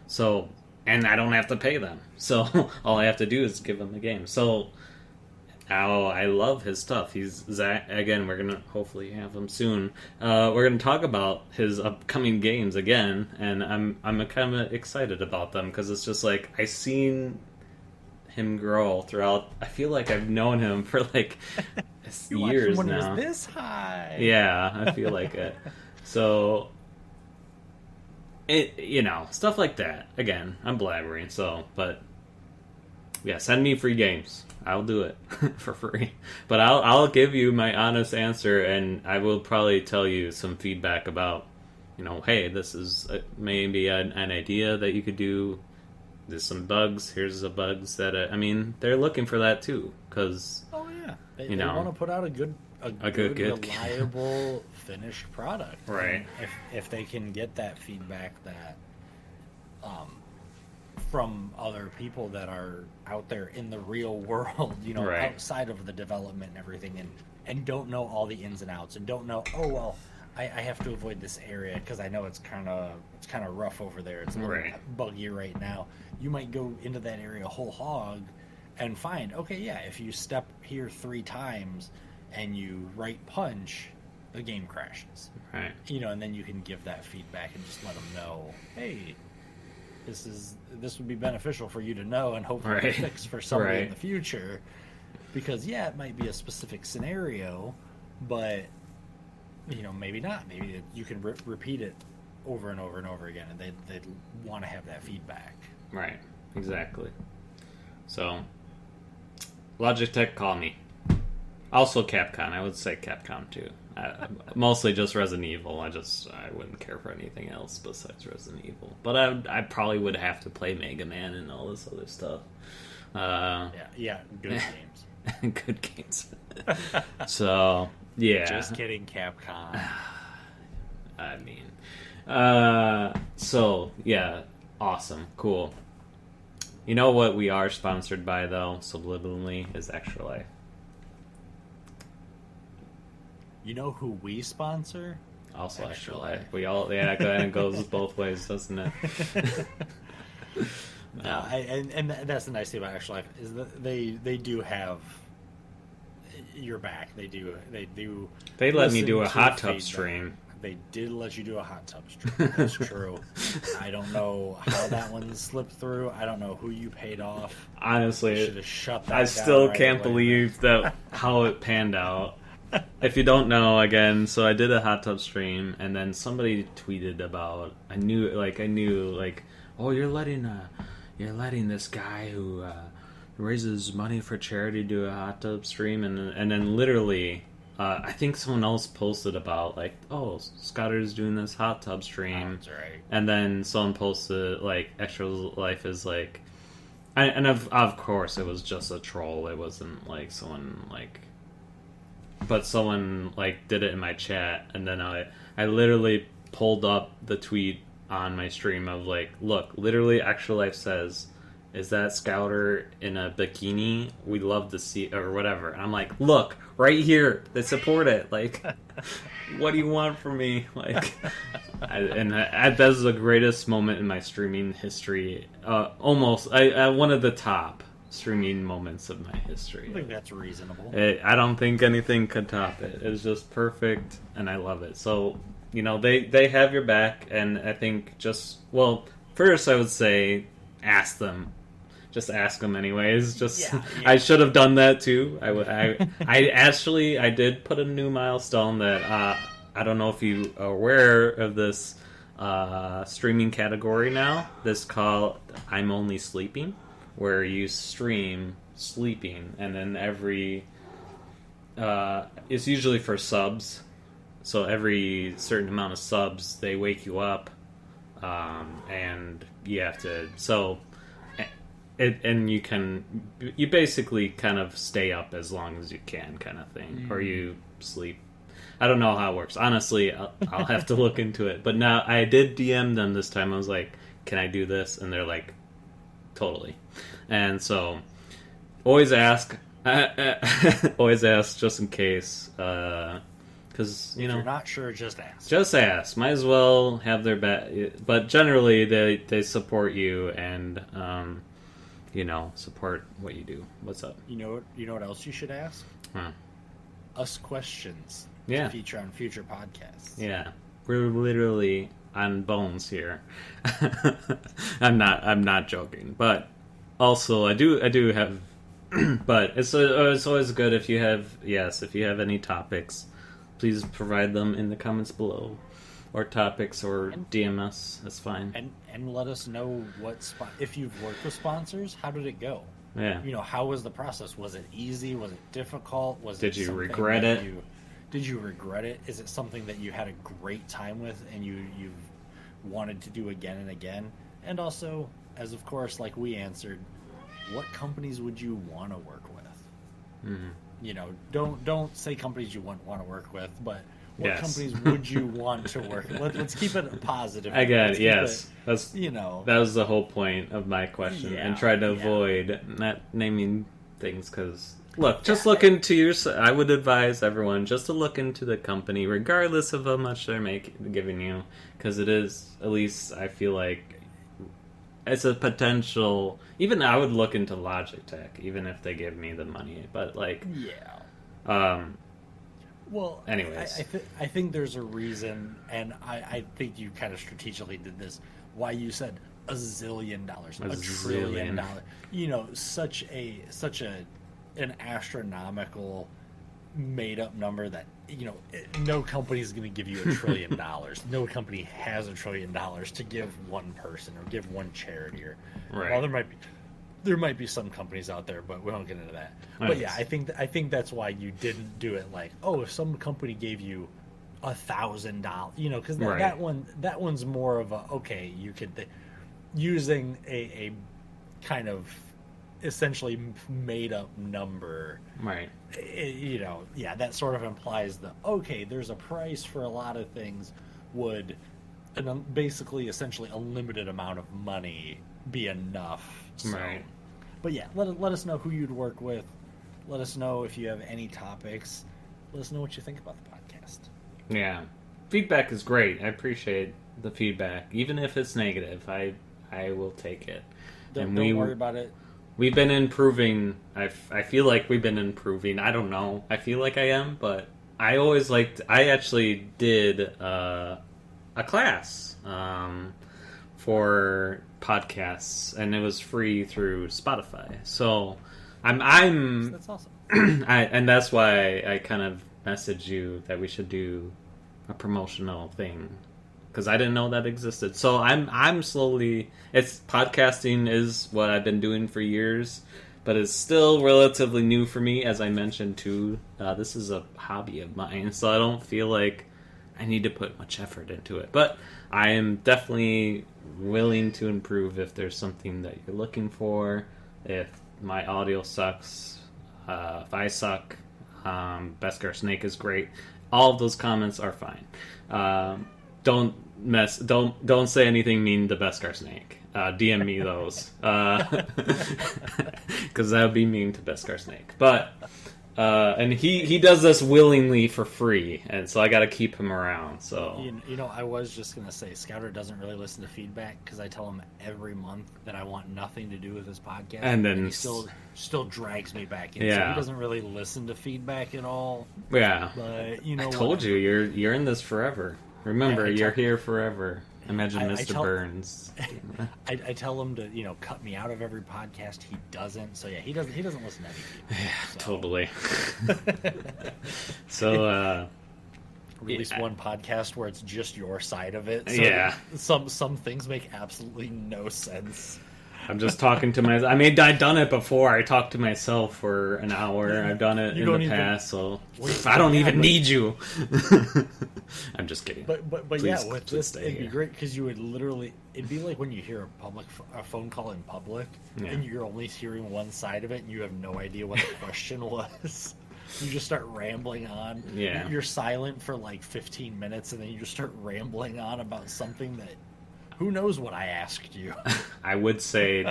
So, and I don't have to pay them. So, all I have to do is give them the game. So, I love his stuff. He's Zach. Again, we're gonna hopefully have him soon. We're gonna talk about his upcoming games again, and I'm kind of excited about them because it's just like I've seen him grow throughout. I feel like I've known him for like years when now. He was this high. Yeah, I feel like it. So, stuff like that. Again, I'm blabbering. So, but yeah, send me free games. I'll do it for free. But I'll give you my honest answer, and I will probably tell you some feedback about, hey, this is maybe an idea that you could do. There's some bugs. Here's the bugs that they're looking for that too, because they want to put out a good reliable finished product, right? And if they can get that feedback that from other people that are out there in the real world, right. outside of the development and everything, and don't know all the ins and outs, and don't know, I have to avoid this area because I know it's kind of rough over there. It's a little buggy right now. You might go into that area whole hog and find, if you step here 3 times and you right punch, the game crashes. Right. And then you can give that feedback and just let them know, hey, this would be beneficial for you to know and hopefully fix for somebody in the future. Because it might be a specific scenario, but maybe not. Maybe you can repeat it over and over and over again, and they'd want to have that feedback. Right. Exactly. So, Logitech, call me. Also Capcom. I would say Capcom too. Mostly just Resident Evil. I wouldn't care for anything else besides Resident Evil. But I probably would have to play Mega Man and all this other stuff. Good games. Good games. So, yeah. Just kidding, Capcom. I mean, awesome, cool. You know what we are sponsored by, though, subliminally, is Extra Life. You know who we sponsor? Also Extra Life. We all, it goes both ways, doesn't it? No, and that's the nice thing about Extra Life is that they do have your back. They do. They let me do a hot tub stream. They did let you do a hot tub stream. That's true. I don't know how that one slipped through. I don't know who you paid off. Honestly, should have shut that I still can't away. believe that how it panned out. If you don't know, again, so I did a hot tub stream, and then somebody tweeted about. I knew, oh, you're letting this guy who raises money for charity do a hot tub stream, and then literally. I think someone else posted about Scotter's doing this hot tub stream, that's right. And then someone posted Extra Life is and of course it was just a troll. It wasn't someone but someone did it in my chat, and then I literally pulled up the tweet on my stream of look, literally Extra Life says, is that Scouter in a bikini? We'd love to see, or whatever. And I'm like, look, right here, they support it. What do you want from me? That was the greatest moment in my streaming history. Almost, one of the top streaming moments of my history. I think that's reasonable. I don't think anything could top it. It was just perfect, and I love it. So, they have your back, and I think first I would say ask them. Just ask them anyways. I should have done that too. I did put a new milestone that I don't know if you are aware of this streaming category now. This called I'm Only Sleeping, where you stream sleeping, and then it's usually for subs. So every certain amount of subs, they wake you up, and you have to you basically kind of stay up as long as you can, kind of thing, or you sleep. I don't know how it works. Honestly, I'll have to look into it. But now I did DM them this time. I was like, "Can I do this?" And they're like, "Totally." And so, always ask. Always ask just in case, because if you're not sure, just ask. Just ask. Might as well have their back. But generally, they support you and. Support what you do. What's up? You know what else you should ask? Us questions to feature on future podcasts. Yeah. We're literally on bones here. I'm not joking. But also I do have but it's always good if you have any topics, please provide them in the comments below. Or topics, or DM us. That's fine. And let us know if you've worked with sponsors. How did it go? Yeah. How was the process? Was it easy? Was it difficult? Did you regret it? Did you regret it? Is it something that you had a great time with and you've wanted to do again and again? And also, as of course, like we answered, what companies would you want to work with? Mm-hmm. Don't say companies you want to work with, but. What companies would you want to work with? Let's keep it positive. I get it, yes. That was the whole point of my question. And try to avoid not naming things because... Look, just look into I would advise everyone just to look into the company, regardless of how much they're giving you. Because it is, at least I feel like, it's a potential... Even I would look into Logitech, even if they give me the money. But, Well, anyways, I think there's a reason, and I think you kind of strategically did this, why you said $1 zillion, $1 trillion. Such a an astronomical made-up number that, no company is going to give you $1 trillion. No company has $1 trillion to give one person or give one charity. Well, there might be some companies out there, but we don't get into that. Nice. But yeah, I think that's why you didn't do it like, if some company gave you $1,000, because that one's more of a, okay, you could using a kind of essentially made up number, right? That sort of implies that, okay, there's a price for a lot of things. Would basically essentially a limited amount of money be enough? So, right. But yeah, let us know who you'd work with. Let us know if you have any topics. Let us know what you think about the podcast. Yeah, feedback is great. I appreciate the feedback, even if it's negative. I will take it. Don't worry about it. We've been improving. I feel like we've been improving. I don't know. I feel like I am, but I actually did a class for podcasts, and it was free through Spotify. So That's awesome. And that's why I kind of messaged you that we should do a promotional thing, because I didn't know that existed. So I'm slowly. Podcasting is what I've been doing for years, but it's still relatively new for me. As I mentioned too, this is a hobby of mine, so I don't feel like I need to put much effort into it. But I am definitely willing to improve if there's something that you're looking for. If my audio sucks, if I suck, Beskar Snake is great. All of those comments are fine. Don't say anything mean to Beskar Snake. DM me those, because that would be mean to Beskar Snake. But and he does this willingly for free, and so I got to keep him around. So I was just gonna say, Scouter doesn't really listen to feedback because I tell him every month that I want nothing to do with his podcast, and then he still drags me back in. Yeah. So he doesn't really listen to feedback at all. Yeah, but I told you, you're in this forever. Remember, you're here forever. Imagine Mr. Burns. I tell him to cut me out of every podcast. He doesn't. So yeah, he doesn't listen to anything. Yeah, so. Totally. So release one podcast where it's just your side of it. So yeah. Some things make absolutely no sense. I'm just talking to myself. I've done it before. I talked to myself for an hour. I've done it in the past, so I don't even need you. I'm just kidding. But yeah, with this, it'd be great because you would literally. It'd be like when you hear a phone call in public, and you're only hearing one side of it, and you have no idea what the question was. You just start rambling on. Yeah. You're silent for like 15 minutes, and then you just start rambling on about something that. Who knows what I asked you? I would say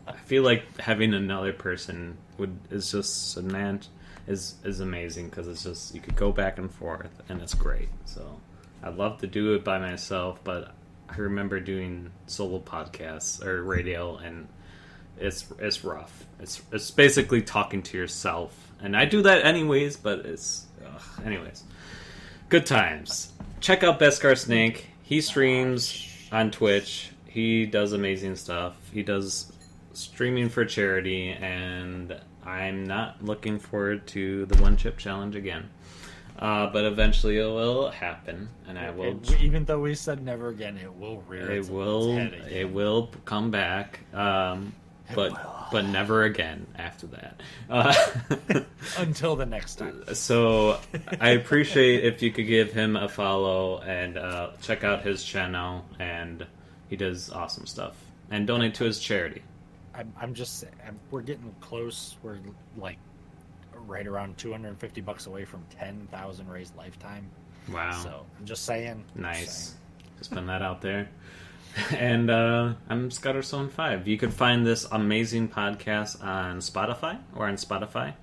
I feel like having another person is amazing because it's just you could go back and forth and it's great. So I'd love to do it by myself, but I remember doing solo podcasts or radio, and it's rough. It's basically talking to yourself, and I do that anyways. But anyways, good times. Check out Beskar Snake. He streams on Twitch. He does amazing stuff. He does streaming for charity, and I'm not looking forward to the one chip challenge again. But eventually it will happen, and I will. Even though we said never again, it will rear its head again. It will come back. But never again after that. Until the next time. So I appreciate if you could give him a follow and check out his channel, and he does awesome stuff. And donate to his charity. We're getting close. We're like right around $250 away from 10,000 raised lifetime. Wow. So I'm just saying. Nice. Just putting that out there. And I'm Scutterstone5. You can find this amazing podcast on Spotify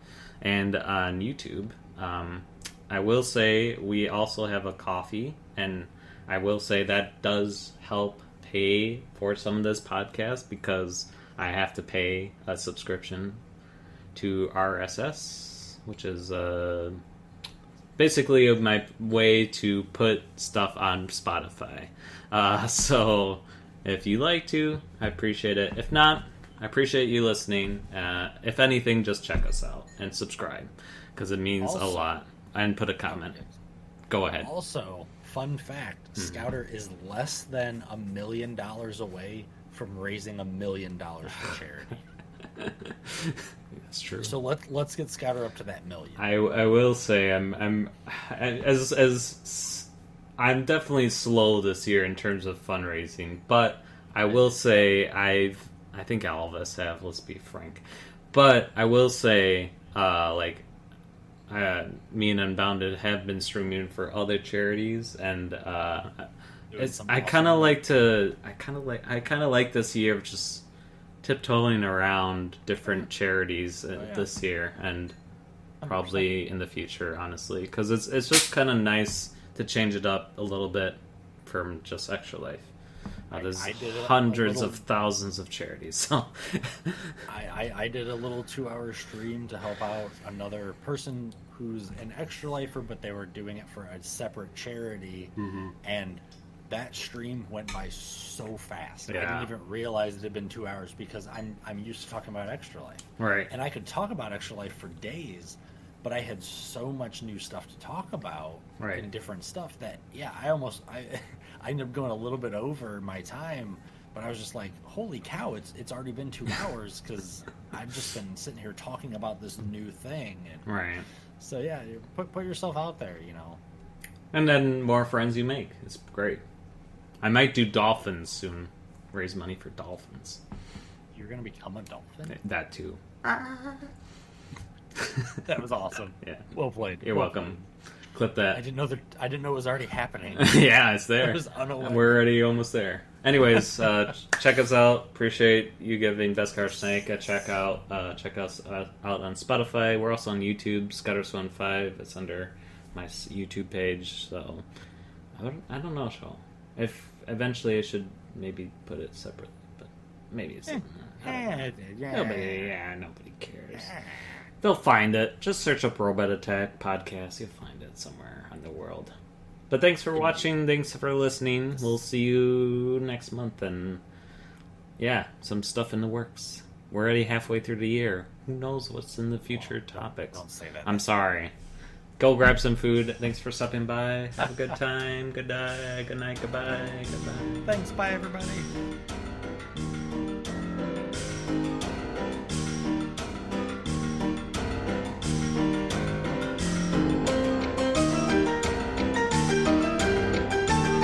and on YouTube. I will say we also have a coffee, and I will say that does help pay for some of this podcast because I have to pay a subscription to RSS, which is basically my way to put stuff on Spotify. So if you like to, I appreciate it. If not, I appreciate you listening. If anything, just check us out and subscribe because it means a lot. And put a comment. Go ahead. Also, fun fact: Scouter is less than $1 million away from raising $1 million for charity. That's true. So let's get Scouter up to that million. I will say I'm definitely slow this year in terms of fundraising, but I will say I think all of us have. Let's be frank, but I will say me and Unbounded have been streaming for other charities, and I kind of like this year of just tiptoeing around different charities this year, and probably 100%. In the future, honestly, because it's just kind of nice to change it up a little bit from just Extra Life. There's hundreds of thousands of charities. So I did a little 2-hour stream to help out another person who's an Extra Lifer, but they were doing it for a separate charity, and that stream went by so fast. Yeah. I didn't even realize it had been 2 hours because I'm used to talking about Extra Life, right? And I could talk about Extra Life for days, but I had so much new stuff to talk about, right, and different stuff that I ended up going a little bit over my time, but I was just like, holy cow, it's already been 2 hours because I've just been sitting here talking about this new thing. And right. So yeah, put yourself out there, And then more friends you make. It's great. I might do dolphins soon. Raise money for dolphins. You're going to become a dolphin? That too. That was awesome. Yeah. Well played. You're welcome. Clip that. I didn't know it was already happening. Yeah, it's there. I was unaware. We're already almost there. Anyways, check us out. Appreciate you giving Beskar Snake a check out. Check us out on Spotify. We're also on YouTube, Scutterswan5. It's under my YouTube page. So I don't know, Shaw. If eventually I should maybe put it separately, but maybe it's nobody cares. They'll find it. Just search up Robot Attack Podcast. You'll find it somewhere in the world. But thanks for watching. Thanks for listening. We'll see you next month. And yeah, some stuff in the works. We're already halfway through the year. Who knows what's in the future topics? Don't say that. I'm sorry. Go grab some food. Thanks for stopping by. Have a good time. Good night. Goodbye. Goodbye. Thanks. Bye, everybody.